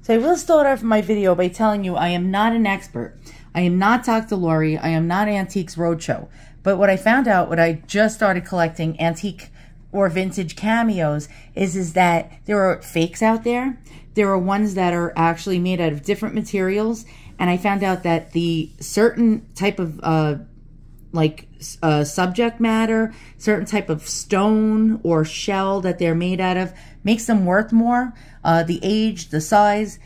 So I will start off my video by telling you I am not an expert. I am not Dr. Lori. I am not Antiques Roadshow. But what I found out when I just started collecting antique or vintage cameos is that there are fakes out there. There are ones that are actually made out of different materials. And I found out that the certain type of subject matter, certain type of stone or shell that they're made out of makes them worth more. The age, the size,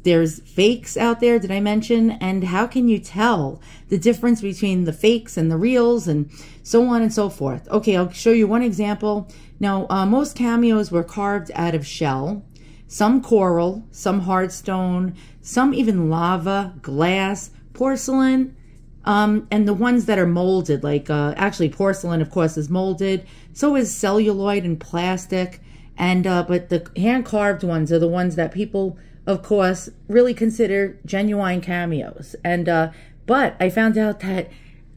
there's fakes out there, did I mention? And how can you tell the difference between the fakes and the reals and so on and so forth? Okay, I'll show you one example. Now, most cameos were carved out of shell, some coral, some hard stone, some even lava, glass, porcelain, and the ones that are molded, like actually porcelain, of course, is molded. So is celluloid and plastic. And but the hand-carved ones are the ones that people, of course, really consider genuine cameos. And but I found out that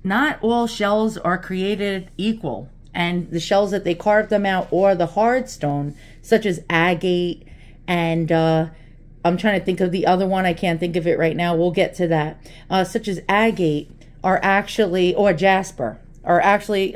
not all shells are created equal. And the shells that they carved them out, or the hard stone, such as agate, and I'm trying to think of the other one. I can't think of it right now. We'll get to that. Such as agate are actually, or jasper, are actually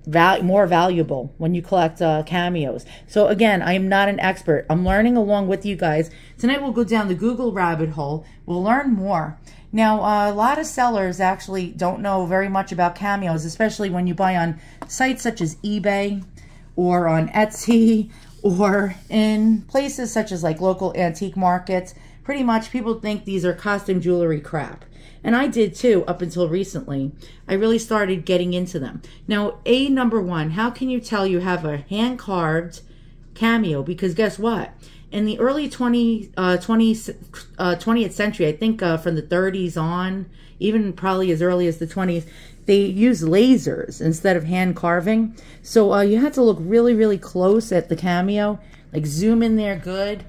more valuable when you collect cameos. So again, I am not an expert. I'm learning along with you guys. Tonight we'll go down the Google rabbit hole. We'll learn more. Now, a lot of sellers actually don't know very much about cameos, especially when you buy on sites such as eBay or on Etsy or in places such as like local antique markets. Pretty much people think these are costume jewelry crap. And I did too, up until recently. I really started getting into them. Now, number one, how can you tell you have a hand-carved cameo? Because guess what? In the early 20th century, I think from the 30s on, even probably as early as the 20s, they used lasers instead of hand carving. So you had to look really, really close at the cameo, like zoom in there good,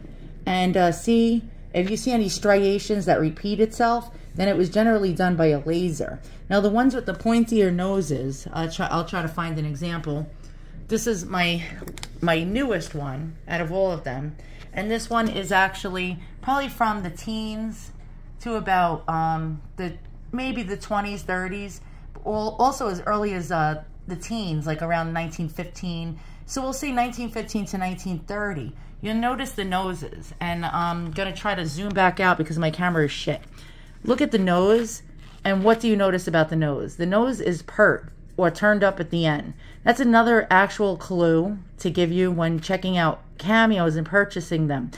and see if you see any striations that repeat itself. Then it was generally done by a laser. Now the ones with the pointier noses, I'll try to find an example. This is my newest one out of all of them. And this one is actually probably from the teens to about maybe the 20s, 30s. Also as early as the teens, like around 1915. So we'll see 1915 to 1930. You'll notice the noses. And I'm going to try to zoom back out because my camera is shit. Look at the nose, and what do you notice about the nose? The nose is pert or turned up at the end. That's another actual clue to give you when checking out cameos and purchasing them.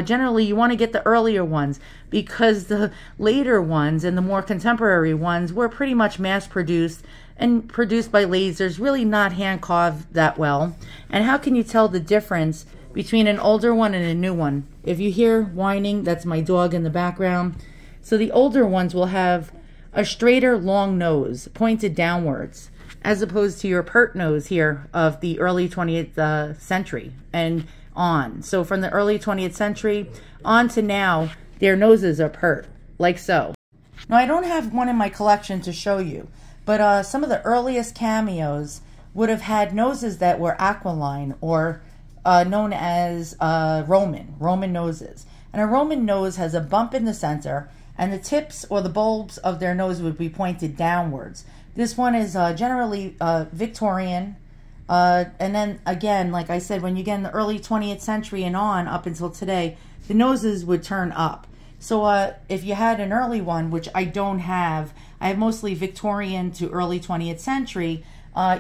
Generally, you want to get the earlier ones because the later ones and the more contemporary ones were pretty much mass-produced and produced by lasers, really not hand-carved that well. And how can you tell the difference between an older one and a new one? If you hear whining, that's my dog in the background. So the older ones will have a straighter, long nose, pointed downwards, as opposed to your pert nose here of the early 20th century and on. So from the early 20th century on to now, their noses are pert, like so. Now, I don't have one in my collection to show you, but some of the earliest cameos would have had noses that were aquiline, or known as Roman noses. And a Roman nose has a bump in the center, and the tips or the bulbs of their nose would be pointed downwards. This one is generally Victorian. And then again, like I said, when you get in the early 20th century and on up until today, the noses would turn up. So if you had an early one, which I don't have, I have mostly Victorian to early 20th century,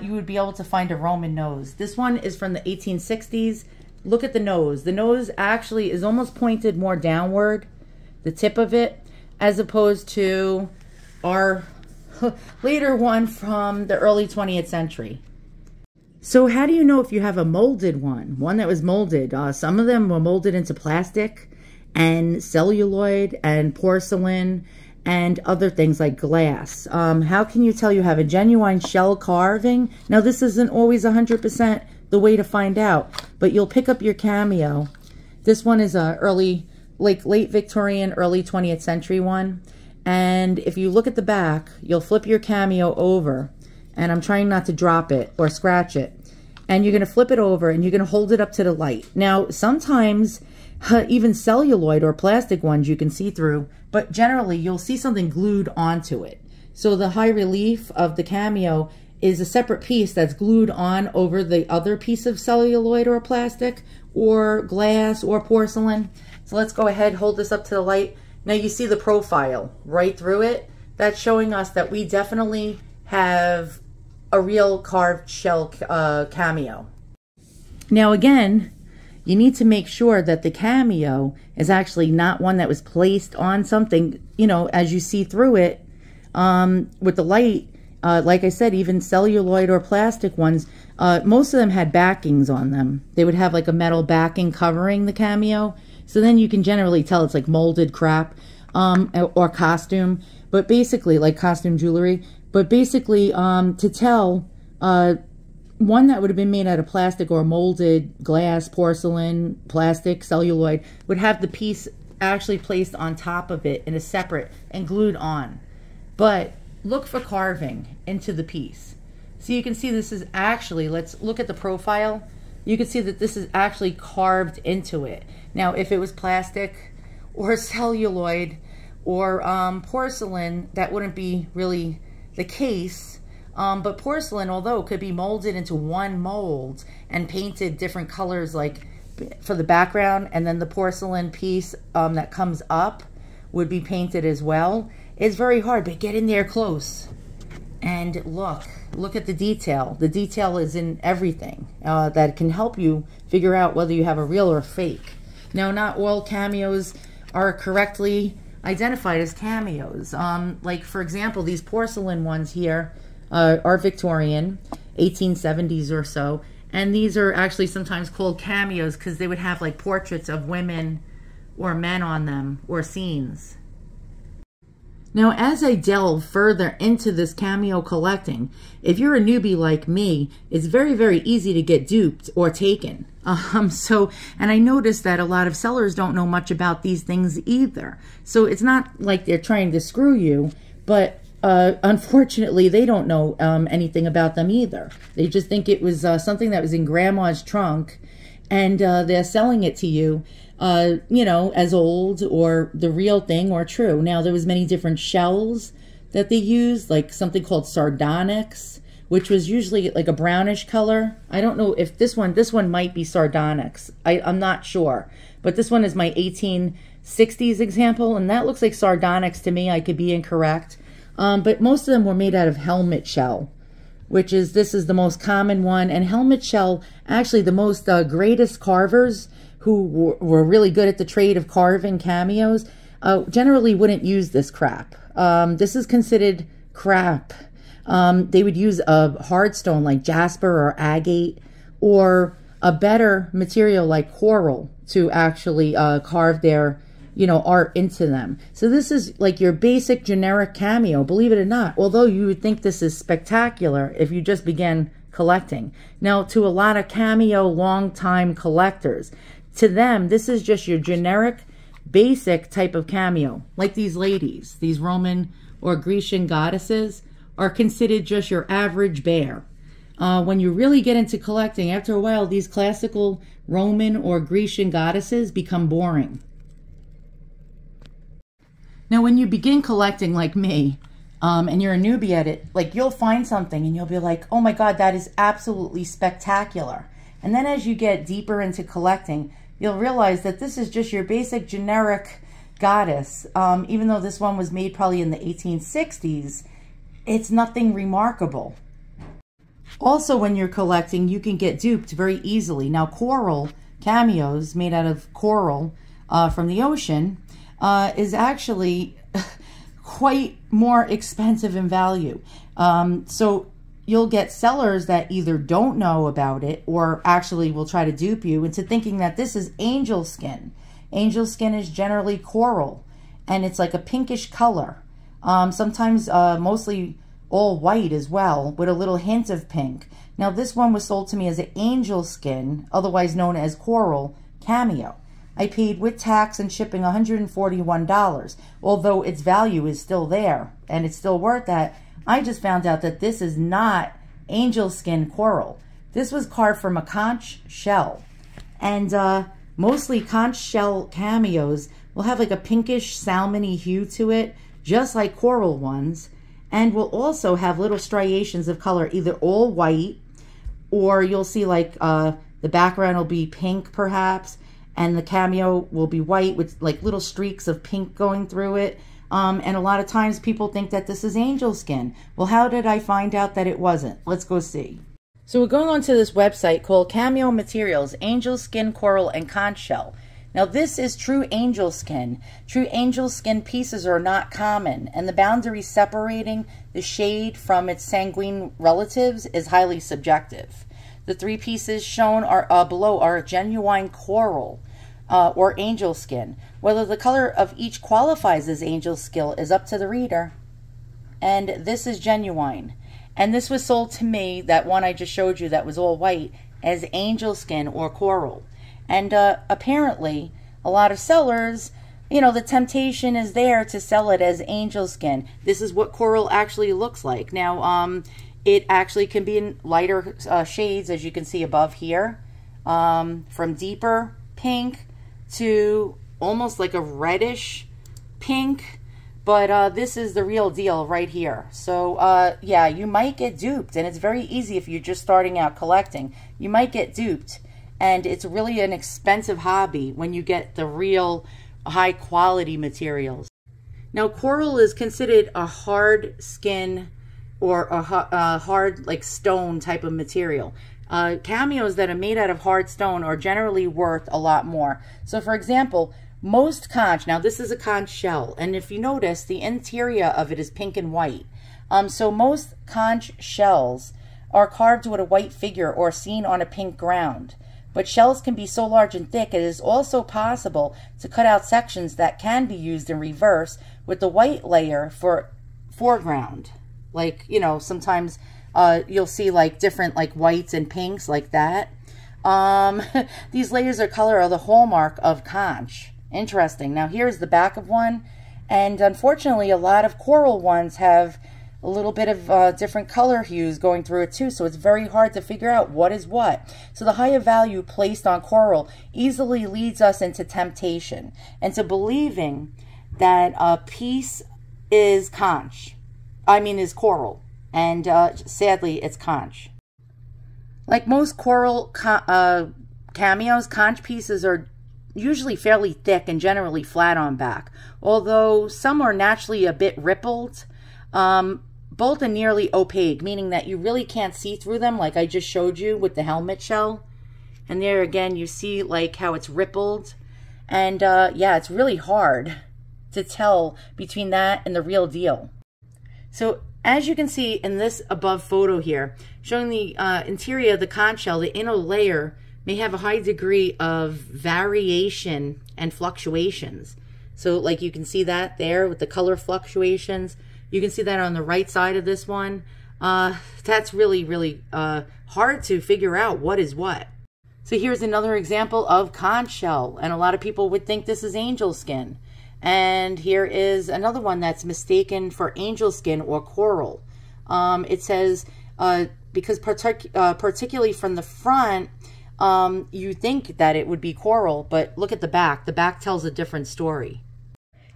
you would be able to find a Roman nose. This one is from the 1860s. Look at the nose. The nose actually is almost pointed more downward, the tip of it, as opposed to our later one from the early 20th century. So how do you know if you have a molded one that was molded? Some of them were molded into plastic and celluloid and porcelain and other things like glass. How can you tell you have a genuine shell carving? Now, this isn't always 100% the way to find out, but you'll pick up your cameo. This one is a late Victorian, early 20th century one. And if you look at the back, you'll flip your cameo over, and I'm trying not to drop it or scratch it. And you're going to flip it over and you're going to hold it up to the light. Now, sometimes Even celluloid or plastic ones you can see through, but generally you'll see something glued onto it. So the high relief of the Cameo is a separate piece that's glued on over the other piece of celluloid or plastic or glass or porcelain. So let's go ahead, hold this up to the light. Now you see the profile right through it. That's showing us that we definitely have a real carved shell Cameo. Now again, you need to make sure that the Cameo is actually not one that was placed on something, you know, as you see through it with the light. Like I said, even celluloid or plastic ones, most of them had backings on them. They would have like a metal backing covering the Cameo. So then you can generally tell it's like molded crap or costume, but basically like costume jewelry. But basically to tell, one that would have been made out of plastic or molded glass, porcelain, plastic, celluloid, would have the piece actually placed on top of it in a separate and glued on. But look for carving into the piece. So you can see this is actually, let's look at the profile. You can see that this is actually carved into it. Now, if it was plastic or celluloid or porcelain, that wouldn't be really the case. But porcelain, although it could be molded into one mold and painted different colors like for the background, and then the porcelain piece that comes up would be painted as well. It's very hard, but get in there close and look at the detail. The detail is in everything that can help you figure out whether you have a real or a fake. Now, not all Cameos are correctly identified as Cameos. Like for example, these porcelain ones here are Victorian, 1870s or so, and these are actually sometimes called Cameos because they would have like portraits of women or men on them or scenes. Now, as I delve further into this Cameo collecting, if you're a newbie like me, it's very, very easy to get duped or taken. And I noticed that a lot of sellers don't know much about these things either. So it's not like they're trying to screw you, but unfortunately, they don't know anything about them either. They just think it was something that was in grandma's trunk, and they're selling it to you, you know, as old or the real thing or true. Now, there was many different shells that they used, like something called sardonyx, which was usually like a brownish color. I don't know if this one might be sardonyx. I'm not sure, but this one is my 1860s example, and that looks like sardonyx to me. I could be incorrect. But most of them were made out of helmet shell, which is, this is the most common one. And helmet shell, actually the most greatest carvers who were really good at the trade of carving Cameos, generally wouldn't use this crap. This is considered crap. They would use a hard stone like jasper or agate, or a better material like coral to actually carve their, you know, art into them. So this is like your basic generic Cameo, believe it or not, although you would think this is spectacular if you just began collecting. Now, to a lot of Cameo long-time collectors, to them, this is just your generic, basic type of Cameo. Like these ladies, these Roman or Grecian goddesses, are considered just your average bear. When you really get into collecting, after a while, these classical Roman or Grecian goddesses become boring. Now, when you begin collecting like me, and you're a newbie at it, like you'll find something and you'll be like, oh my God, that is absolutely spectacular. And then as you get deeper into collecting, you'll realize that this is just your basic generic goddess. Even though this one was made probably in the 1860s, it's nothing remarkable. Also, when you're collecting, you can get duped very easily. Now, coral Cameos made out of coral from the ocean is actually quite more expensive in value. So you'll get sellers that either don't know about it or actually will try to dupe you into thinking that this is angel skin. Angel skin is generally coral, and it's like a pinkish color. Sometimes mostly all white as well, with a little hint of pink. Now, this one was sold to me as an angel skin, otherwise known as coral Cameo. I paid with tax and shipping $141, although its value is still there and it's still worth that. I just found out that this is not angel skin coral. This was carved from a conch shell. And Mostly conch shell cameos will have like a pinkish salmony hue to it, just like coral ones, and will also have little striations of color, either all white, or you'll see like the background will be pink perhaps, and the cameo will be white with like little streaks of pink going through it. And a lot of times people think that this is angel skin. Well, how did I find out that it wasn't? Let's go see. So we're going on to this website called Cameo Materials, Angel Skin, Coral, and Conch Shell. Now this is true angel skin. True angel skin pieces are not common, and the boundary separating the shade from its sanguine relatives is highly subjective. The 3 pieces shown below are genuine coral or angel skin. Whether the color of each qualifies as angel skin is up to the reader. And this is genuine. And this was sold to me, that one I just showed you that was all white, as angel skin or coral. And apparently, a lot of sellers, you know, the temptation is there to sell it as angel skin. This is what coral actually looks like. Now, it actually can be in lighter shades, as you can see above here, from deeper pink to almost like a reddish pink. But this is the real deal right here. So, yeah, you might get duped. And it's very easy if you're just starting out collecting. You might get duped. And it's really an expensive hobby when you get the real high quality materials. Now, coral is considered a hard skin or a hard like stone type of material. Cameos that are made out of hard stone are generally worth a lot more. So for example, most conch, now this is a conch shell, and if you notice, the interior of it is pink and white. So most conch shells are carved with a white figure or seen on a pink ground. But shells can be so large and thick, it is also possible to cut out sections that can be used in reverse with the white layer for foreground. Like, you know, sometimes you'll see like different like whites and pinks like that. These layers of color are the hallmark of conch. Interesting. Now here's the back of one, and unfortunately a lot of coral ones have a little bit of different color hues going through it too, so it's very hard to figure out what is what. So the higher value placed on coral easily leads us into temptation and to believing that a piece is is coral, and sadly it's conch. Like most coral cameos, conch pieces are usually fairly thick and generally flat on back, although some are naturally a bit rippled. Both are nearly opaque, meaning that you really can't see through them, like I just showed you with the helmet shell. And there again, you see like how it's rippled. And yeah, it's really hard to tell between that and the real deal. So as you can see in this above photo here, showing the interior of the conch shell, the inner layer may have a high degree of variation and fluctuations. So like you can see that there with the color fluctuations. You can see that on the right side of this one. That's really, really hard to figure out what is what. So here's another example of conch shell, and a lot of people would think this is angel skin. And here is another one that's mistaken for angel skin or coral. It says, because particularly from the front, you think that it would be coral, but look at the back. The back tells a different story.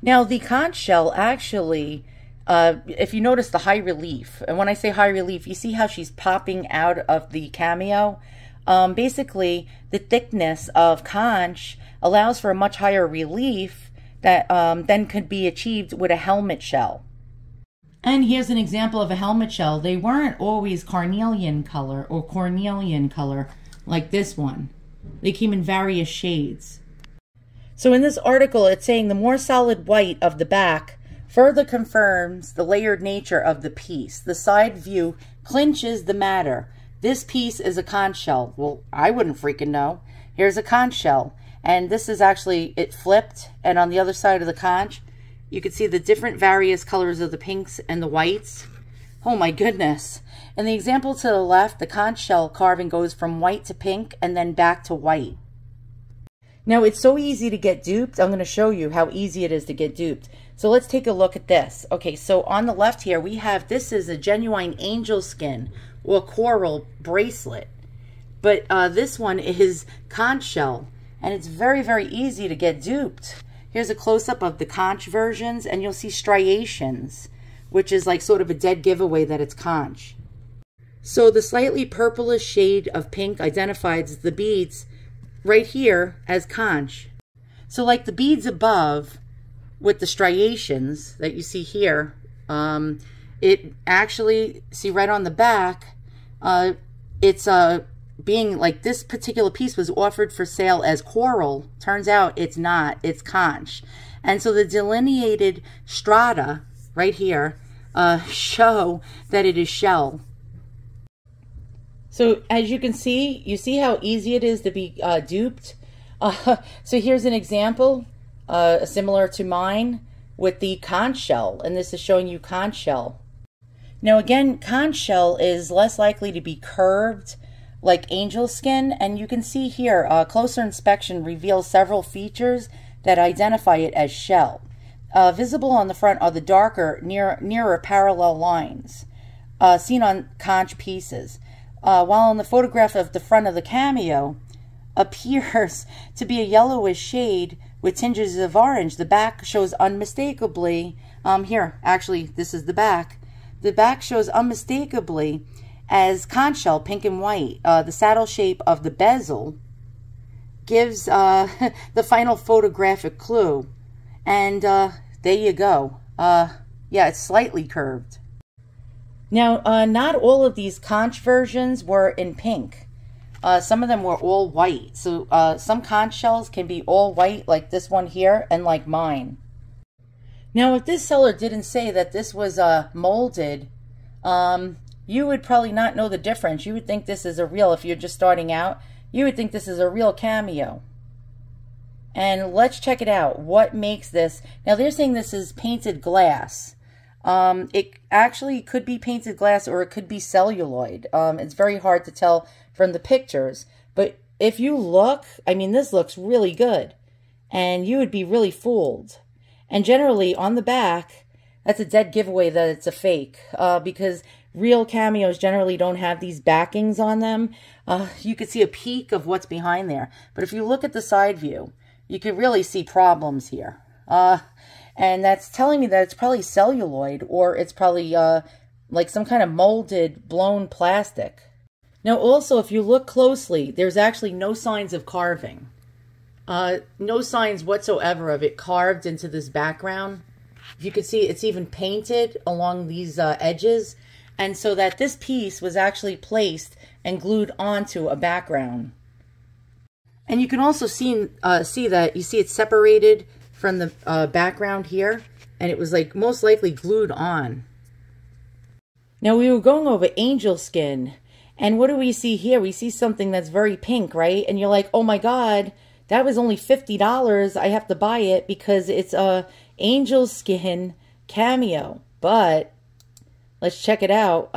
Now, the conch shell actually, if you notice the high relief, and when I say high relief, you see how she's popping out of the cameo? Basically, the thickness of conch allows for a much higher relief that then could be achieved with a helmet shell. And here's an example of a helmet shell. They weren't always carnelian color or cornelian color like this one. They came in various shades. So in this article, it's saying the more solid white of the back further confirms the layered nature of the piece. The side view clinches the matter. This piece is a conch shell. Well, I wouldn't freaking know. Here's a conch shell. And this is actually, it flipped. And on the other side of the conch, you can see the different various colors of the pinks and the whites. Oh my goodness. In the example to the left, the conch shell carving goes from white to pink and then back to white. Now, it's so easy to get duped. I'm going to show you how easy it is to get duped. So let's take a look at this. Okay, so on the left here, we have, this is a genuine angel skin or coral bracelet. But this one is conch shell. and it's very, very easy to get duped. Here's a close-up of the conch versions, and you'll see striations, which is like sort of a dead giveaway that it's conch. So the slightly purplish shade of pink identifies the beads right here as conch. So like the beads above with the striations that you see here, it actually, see right on the back, it's being like this particular piece was offered for sale as coral. Turns out it's not, it's conch. And so the delineated strata right here show that it is shell. So as you can see, you see how easy it is to be duped. So here's an example similar to mine with the conch shell, and this is showing you conch shell. Now again, conch shell is less likely to be curved like angel skin, and you can see here closer inspection reveals several features that identify it as shell. Visible on the front are the darker, nearer parallel lines seen on conch pieces, while on the photograph of the front of the Cameo appears to be a yellowish shade with tinges of orange. The back shows unmistakably, here, actually, this is the back. The back shows unmistakably as conch shell, pink and white. The saddle shape of the bezel gives the final photographic clue. And there you go. Yeah, it's slightly curved. Now, not all of these conch versions were in pink. Some of them were all white. So some conch shells can be all white, like this one here, and like mine. Now, if this seller didn't say that this was molded, you would probably not know the difference. You would think this is a real, if you're just starting out, you would think this is a real Cameo. And let's check it out. What makes this? Now, they're saying this is painted glass. It actually could be painted glass or it could be celluloid. It's very hard to tell from the pictures. But if you look, I mean, this looks really good. And you would be really fooled. And generally, on the back, that's a dead giveaway that it's a fake. Because real Cameos generally don't have these backings on them. You could see a peek of what's behind there. But if you look at the side view, you can really see problems here. And that's telling me that it's probably celluloid, or it's probably like some kind of molded, blown plastic. Now also, if you look closely, there's actually no signs of carving. No signs whatsoever of it carved into this background. You can see it's even painted along these edges. And so that this piece was actually placed and glued onto a background. And you can also see that, you see it's separated from the background here, and it was like most likely glued on. Now we were going over angel skin, and what do we see here? We see something that's very pink, right? And you're like, oh my God, that was only $50. I have to buy it because it's a angel skin Cameo. But let's check it out.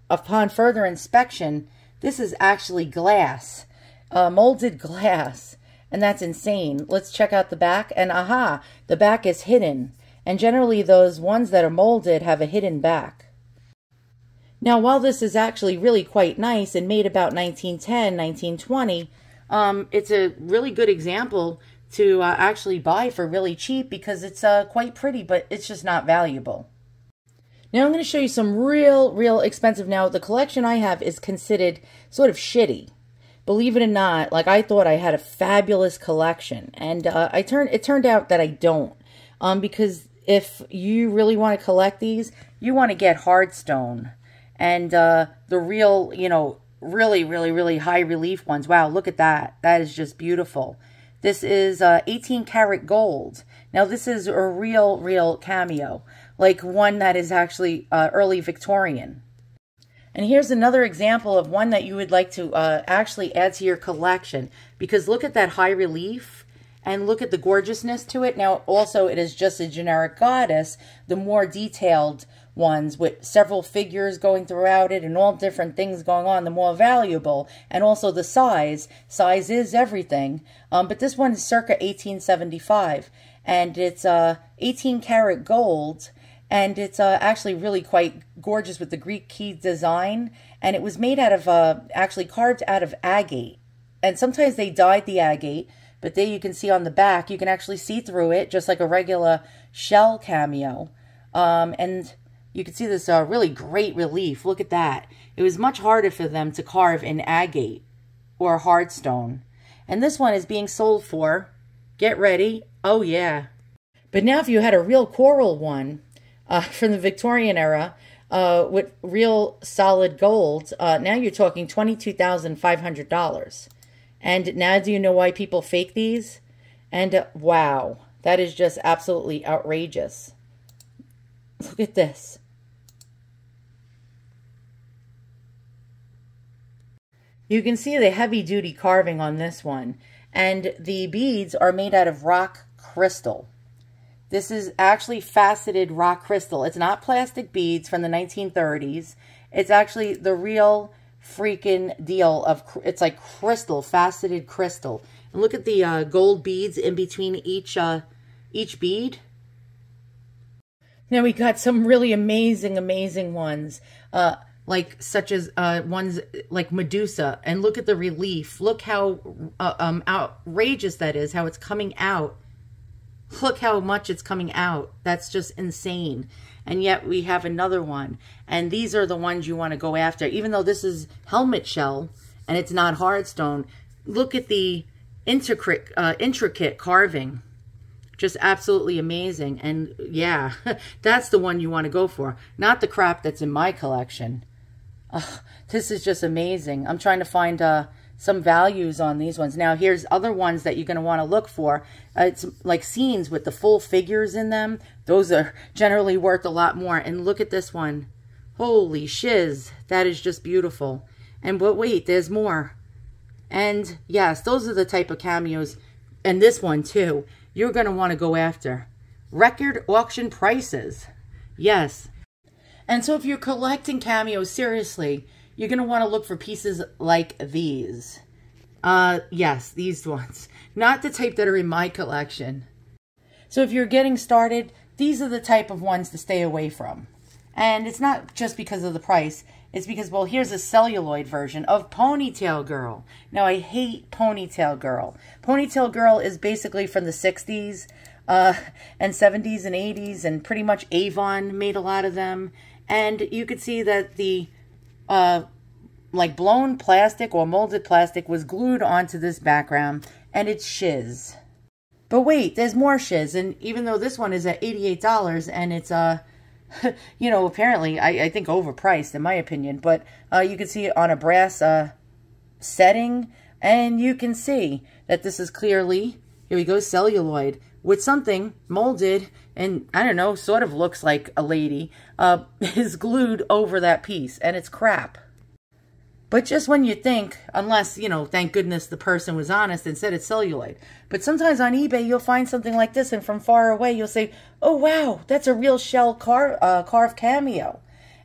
Upon further inspection, this is actually glass, molded glass. And that's insane. Let's check out the back. And aha, the back is hidden. And generally those ones that are molded have a hidden back. Now, while this is actually really quite nice and made about 1910, 1920, it's a really good example to actually buy for really cheap because it's quite pretty, but it's just not valuable. Now I'm going to show you some real expensive. Now, the collection I have is considered sort of shitty. Believe it or not, like I thought I had a fabulous collection, and it turned out that I don't. Because if you really want to collect these, you want to get hardstone and the real, you know, really high relief ones. Wow, look at that. That is just beautiful. This is 18 karat gold. Now this is a real Cameo, like one that is actually early Victorian. And here's another example of one that you would like to actually add to your collection, because look at that high relief and look at the gorgeousness to it. Now, also, it is just a generic goddess. The more detailed ones with several figures going throughout it and all different things going on, the more valuable. And also the size. Size is everything. But this one is circa 1875, and it's 18 karat gold. And it's actually really quite gorgeous with the Greek key design. And it was made out of, actually carved out of agate. And sometimes they dyed the agate, But there you can see on the back, you can actually see through it, just like a regular shell cameo. And you can see this really great relief. Look at that. It was much harder for them to carve in agate or hardstone. And this one is being sold for, get ready, oh yeah. But now if you had a real coral one from the Victorian era with real solid gold, now you're talking $22,500. And now do you know why people fake these? And wow, that is just absolutely outrageous. Look at this. You can see the heavy-duty carving on this one. And the beads are made out of rock crystal. This is actually faceted rock crystal. It's not plastic beads from the 1930s. It's actually the real freaking deal of, it's like crystal, faceted crystal. And look at the gold beads in between each bead. Now we got some really amazing ones, like such as ones like Medusa. And look at the relief. Look how outrageous that is, how it's coming out. Look how much it's coming out. That's just insane. And yet we have another one. And these are the ones you want to go after. Even though this is helmet shell and it's not hardstone, look at the intricate carving. Just absolutely amazing. And yeah, that's the one you want to go for. Not the crap that's in my collection. This is just amazing. I'm trying to find some values on these ones. Now, here's other ones that you're going to want to look for. It's like scenes with the full figures in them. Those are generally worth a lot more. And look at this one. Holy shiz. That is just beautiful. And but wait, there's more. And yes, those are the type of cameos. And this one too, you're going to want to go after. Record auction prices. Yes. And so if you're collecting cameos seriously, you're going to want to look for pieces like these. Yes, these ones. Not the type that are in my collection. So if you're getting started, these are the type of ones to stay away from. And it's not just because of the price. It's because, well, here's a celluloid version of Ponytail Girl. Now, I hate Ponytail Girl. Ponytail Girl is basically from the 60s and 70s and 80s, and pretty much Avon made a lot of them. And you could see that the like blown plastic or molded plastic was glued onto this background, and it's shiz. But wait, there's more shiz. And even though this one is at $88 and it's you know, apparently I think overpriced in my opinion, but you can see it on a brass setting, and you can see that this is clearly, here we go, celluloid with something molded, and I don't know, sort of looks like a lady, is glued over that piece, and it's crap. But just when you think, unless, you know, thank goodness the person was honest and said it's celluloid. But sometimes on eBay, you'll find something like this, and from far away, you'll say, oh, wow, that's a real shell carved cameo.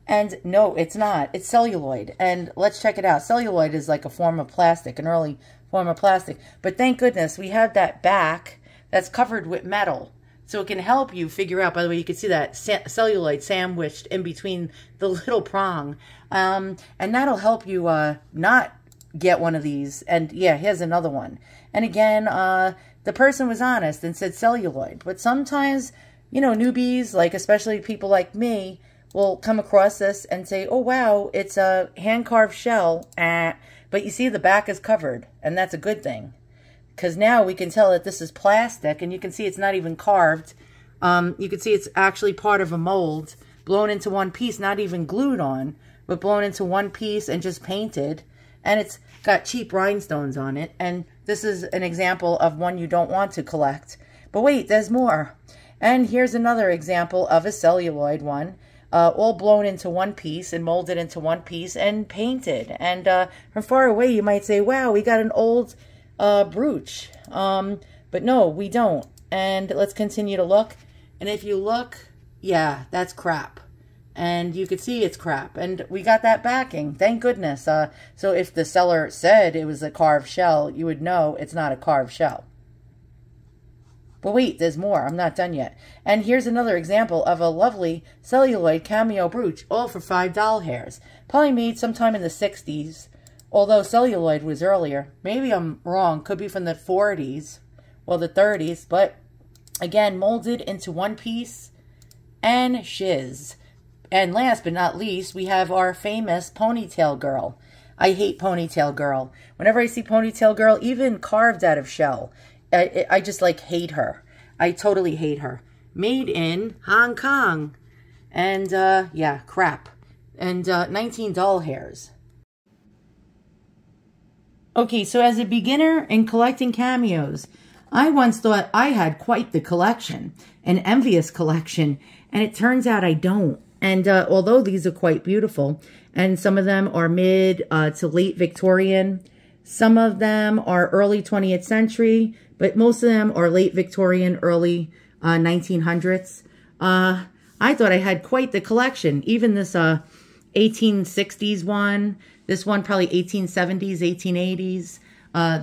And no, it's not. It's celluloid. And let's check it out. Celluloid is like a form of plastic, an early form of plastic. But thank goodness we have that back that's covered with metal. So it can help you figure out, by the way, you can see that celluloid sandwiched in between the little prong. And that'll help you not get one of these. And yeah, here's another one. And again, the person was honest and said celluloid. But sometimes, you know, newbies, like especially people like me, will come across this and say, oh, wow, it's a hand-carved shell. But you see the back is covered, and that's a good thing. Because now we can tell that this is plastic, and you can see it's not even carved. You can see it's actually part of a mold, blown into one piece, not even glued on, but blown into one piece and just painted. And it's got cheap rhinestones on it. And this is an example of one you don't want to collect. But wait, there's more. And here's another example of a celluloid one, all blown into one piece and molded into one piece and painted. And from far away, you might say, wow, we got an old brooch. But no, we don't. And let's continue to look. And if you look, yeah, that's crap. And you could see it's crap. And we got that backing. Thank goodness. So if the seller said it was a carved shell, you would know it's not a carved shell. But wait, there's more. I'm not done yet. And here's another example of a lovely celluloid cameo brooch, all for $5 hairs. Probably made sometime in the 60s. Although celluloid was earlier. Maybe I'm wrong. Could be from the 40s. or the 30s. But again, molded into one piece and shiz. And last but not least, we have our famous Ponytail Girl. I hate Ponytail Girl. Whenever I see Ponytail Girl, even carved out of shell, I just like hate her. I totally hate her. Made in Hong Kong. And yeah, crap. And 19 doll hairs. Okay, so as a beginner in collecting cameos, I once thought I had quite the collection, an envious collection, and it turns out I don't. And although these are quite beautiful, and some of them are mid to late Victorian, some of them are early 20th century, but most of them are late Victorian, early 1900s. I thought I had quite the collection. Even this 1860s one, this one probably 1870s, 1880s.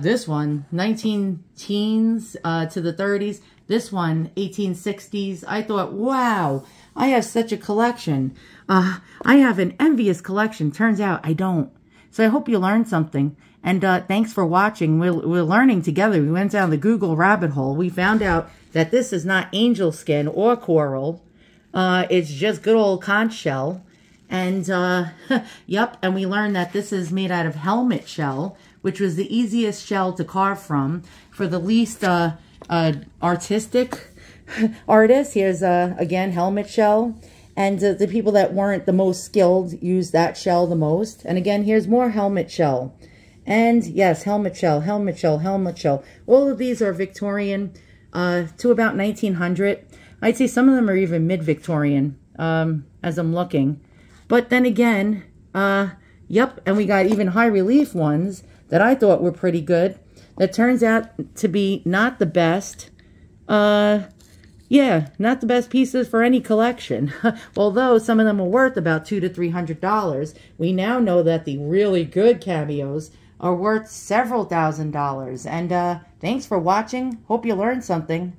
This one, 19 teens to the 30s. This one, 1860s. I thought, wow, I have such a collection. I have an envious collection. Turns out I don't. So I hope you learned something. And thanks for watching. We're learning together. We went down the Google rabbit hole. We found out that this is not angel skin or coral. It's just good old conch shell. And, yep, and we learned that this is made out of helmet shell, which was the easiest shell to carve from for the least artistic artists. Here's, again, helmet shell. And the people that weren't the most skilled used that shell the most. And again, here's more helmet shell. And yes, helmet shell, helmet shell, helmet shell. All of these are Victorian to about 1900. I'd say some of them are even mid-Victorian as I'm looking. But then again, yep, and we got even high relief ones that I thought were pretty good. That turns out to be not the best. Yeah, not the best pieces for any collection. Although some of them are worth about $200 to $300. We now know that the really good cameos are worth several $1,000s. And thanks for watching. Hope you learned something.